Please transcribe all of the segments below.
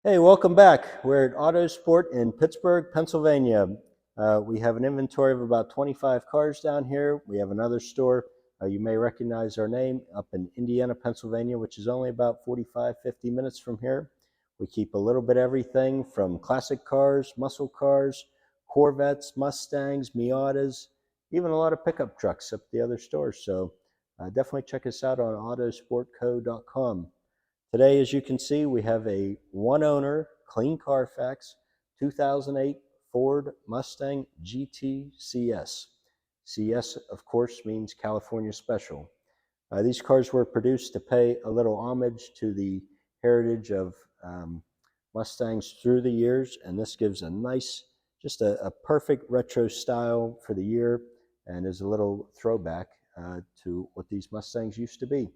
Hey, welcome back. We're at Autosport in Pittsburgh, Pennsylvania. We have an inventory of about 25 cars down here. We have another store. You may recognize our name up in Indiana, Pennsylvania, which is only about 45, 50 minutes from here. We keep a little bit of everything from classic cars, muscle cars, Corvettes, Mustangs, Miatas, even a lot of pickup trucks up at the other stores. So definitely check us out on autosportco.com. Today, as you can see, we have a one-owner, clean Carfax 2008 Ford Mustang GT CS. CS, of course, means California Special. These cars were produced to pay a little homage to the heritage of Mustangs through the years, and this gives a nice, just a perfect retro style for the year, and is a little throwback to what these Mustangs used to be.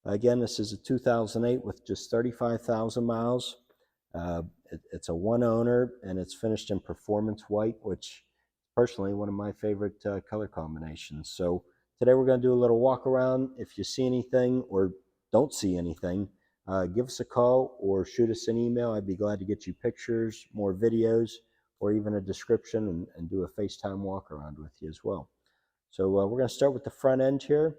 Again, this is a 2008 with just 35,000 miles. It's a one owner, and it's finished in performance white, which personally one of my favorite color combinations. So today we're going to do a little walk around. If you see anything or don't see anything, give us a call or shoot us an email. I'd be glad to get you pictures, more videos, or even a description, and do a FaceTime walk around with you as well. So we're going to start with the front end here.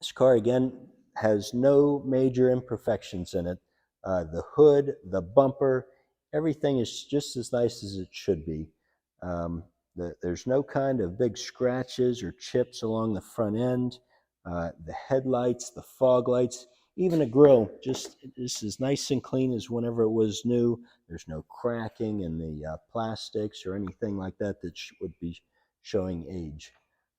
This car, again, has no major imperfections in it. The hood, the bumper, everything is just as nice as it should be. There's no kind of big scratches or chips along the front end. The headlights, the fog lights, even a grill, just as nice and clean as whenever it was new. There's no cracking in the plastics or anything like that that would be showing age.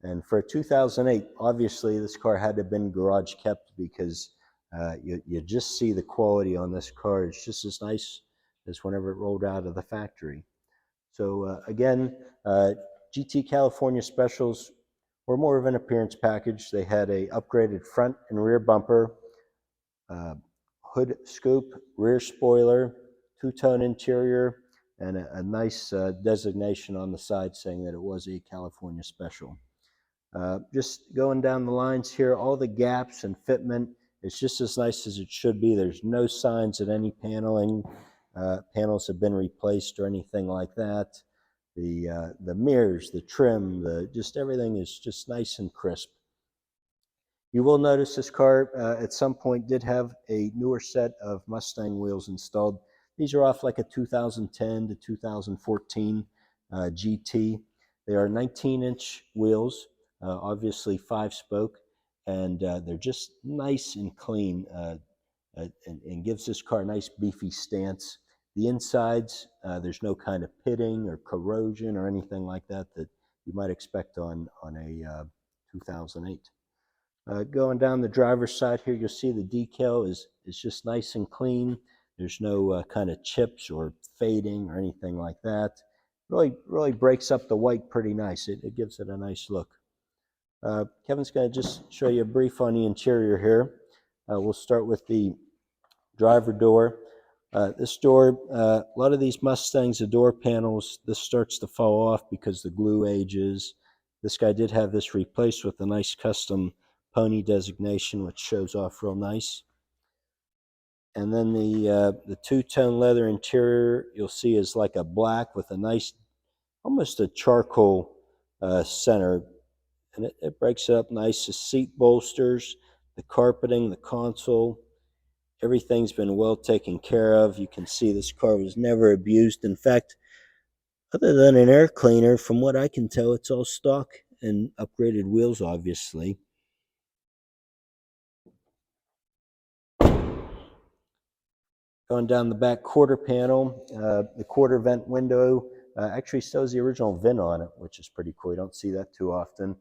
And for 2008, obviously this car had to have been garage kept, because you just see the quality on this car. It's just as nice as whenever it rolled out of the factory. So again, GT California Specials were more of an appearance package. They had a upgraded front and rear bumper, hood scoop, rear spoiler, two-tone interior, and a nice designation on the side saying that it was a California Special. Just going down the lines here, all the gaps and fitment, it's just as nice as it should be. There's no signs that any panels have been replaced or anything like that. The mirrors, the trim, just everything is just nice and crisp. You will notice this car at some point did have a newer set of Mustang wheels installed. These are off like a 2010 to 2014 GT. They are 19-inch wheels. Obviously 5-spoke, and they're just nice and clean, and gives this car a nice beefy stance. The insides, there's no kind of pitting or corrosion or anything like that that you might expect on a 2008. Going down the driver's side here, you'll see the decal is just nice and clean. There's no kind of chips or fading or anything like that. Really breaks up the white pretty nice. It gives it a nice look. Kevin's going to just show you a brief on the interior here. We'll start with the driver door. This door, a lot of these Mustangs, the door panels, this starts to fall off because the glue ages. This guy did have this replaced with a nice custom pony designation, which shows off real nice. And then the two-tone leather interior, you'll see, is like a black with a nice, almost a charcoal center. And it breaks it up nice. The seat bolsters, the carpeting, the console, everything's been well taken care of. You can see this car was never abused. In fact, other than an air cleaner, from what I can tell, it's all stock and upgraded wheels, obviously. Going down the back quarter panel, the quarter vent window actually still has the original VIN on it, which is pretty cool. You don't see that too often.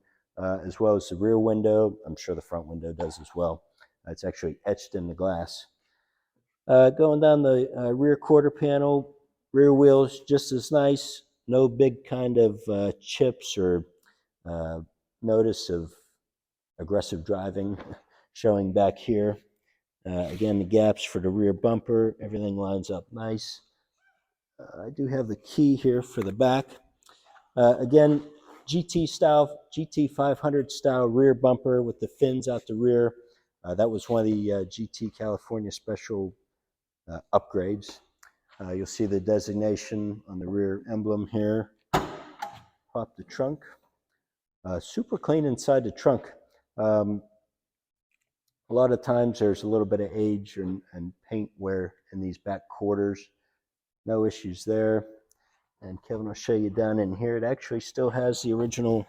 As well as the rear window. I'm sure the front window does as well. It's actually etched in the glass. Going down the rear quarter panel, rear wheels just as nice. No big kind of chips or notice of aggressive driving showing back here. Again, the gaps for the rear bumper, everything lines up nice. I do have the key here for the back. Again, GT style, GT 500 style rear bumper with the fins out the rear. That was one of the GT California Special upgrades. You'll see the designation on the rear emblem here. Pop the trunk. Super clean inside the trunk. A lot of times there's a little bit of age and paint wear in these back quarters. No issues there. And Kevin will show you down in here. It actually still has the original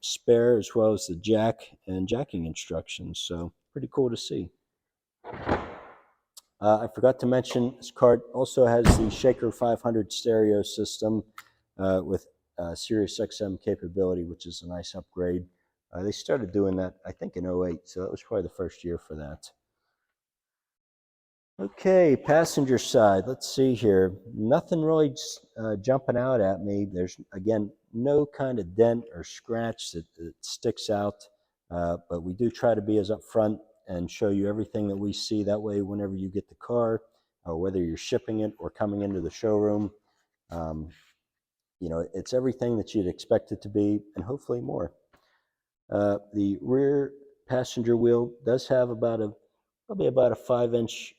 spare as well as the jack and jacking instructions. So pretty cool to see. I forgot to mention this car also has the Shaker 500 stereo system with Sirius XM capability, which is a nice upgrade. They started doing that, I think, in 08, so that was probably the first year for that. Okay, passenger side, let's see here. Nothing really jumping out at me. There's, again, no kind of dent or scratch that sticks out, but we do try to be as upfront and show you everything that we see. That way, whenever you get the car, or whether you're shipping it or coming into the showroom, you know, it's everything that you'd expect it to be, and hopefully more. The rear passenger wheel does have probably about a 5-inch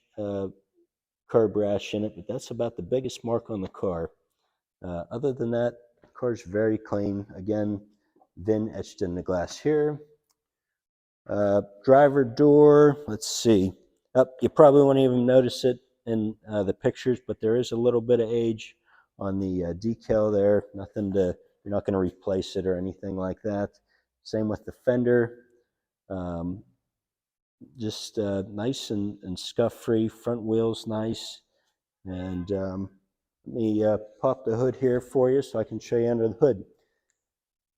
curb rash in it, but that's about the biggest mark on the car. Other than that, the car's very clean. Again, VIN etched in the glass here. Driver door, let's see. You probably won't even notice it in the pictures, but there is a little bit of age on the decal there. Nothing to, you're not going to replace it or anything like that. Same with the fender. Just nice and scuff-free. Front wheel's nice. And let me pop the hood here for you so I can show you under the hood.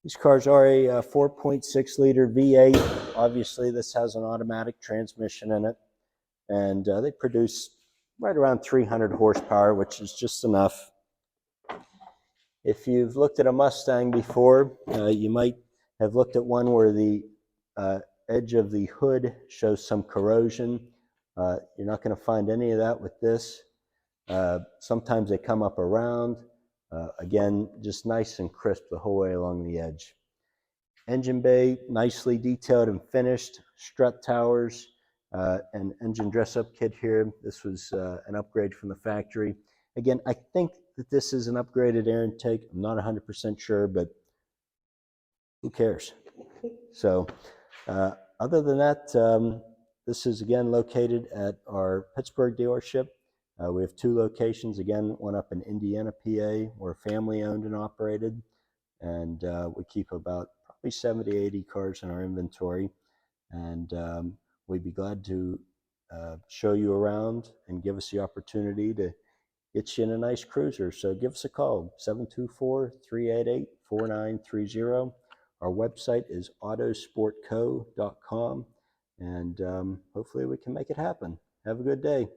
These cars are a 4.6 liter V8. Obviously, this has an automatic transmission in it. And they produce right around 300 horsepower, which is just enough. If you've looked at a Mustang before, you might have looked at one where the edge of the hood shows some corrosion. You're not going to find any of that with this. Sometimes they come up around. Again, just nice and crisp the whole way along the edge. Engine bay, nicely detailed and finished. Strut towers, and engine dress-up kit here. This was an upgrade from the factory. Again, I think that this is an upgraded air intake. I'm not 100% sure, but who cares? So other than that, this is again located at our Pittsburgh dealership. We have 2 locations, again, one up in Indiana, PA. We're family owned and operated, and we keep about probably 70, 80 cars in our inventory. And we'd be glad to show you around and give us the opportunity to get you in a nice cruiser. So give us a call, 724-388-4930. Our website is autosportco.com, and hopefully we can make it happen. Have a good day.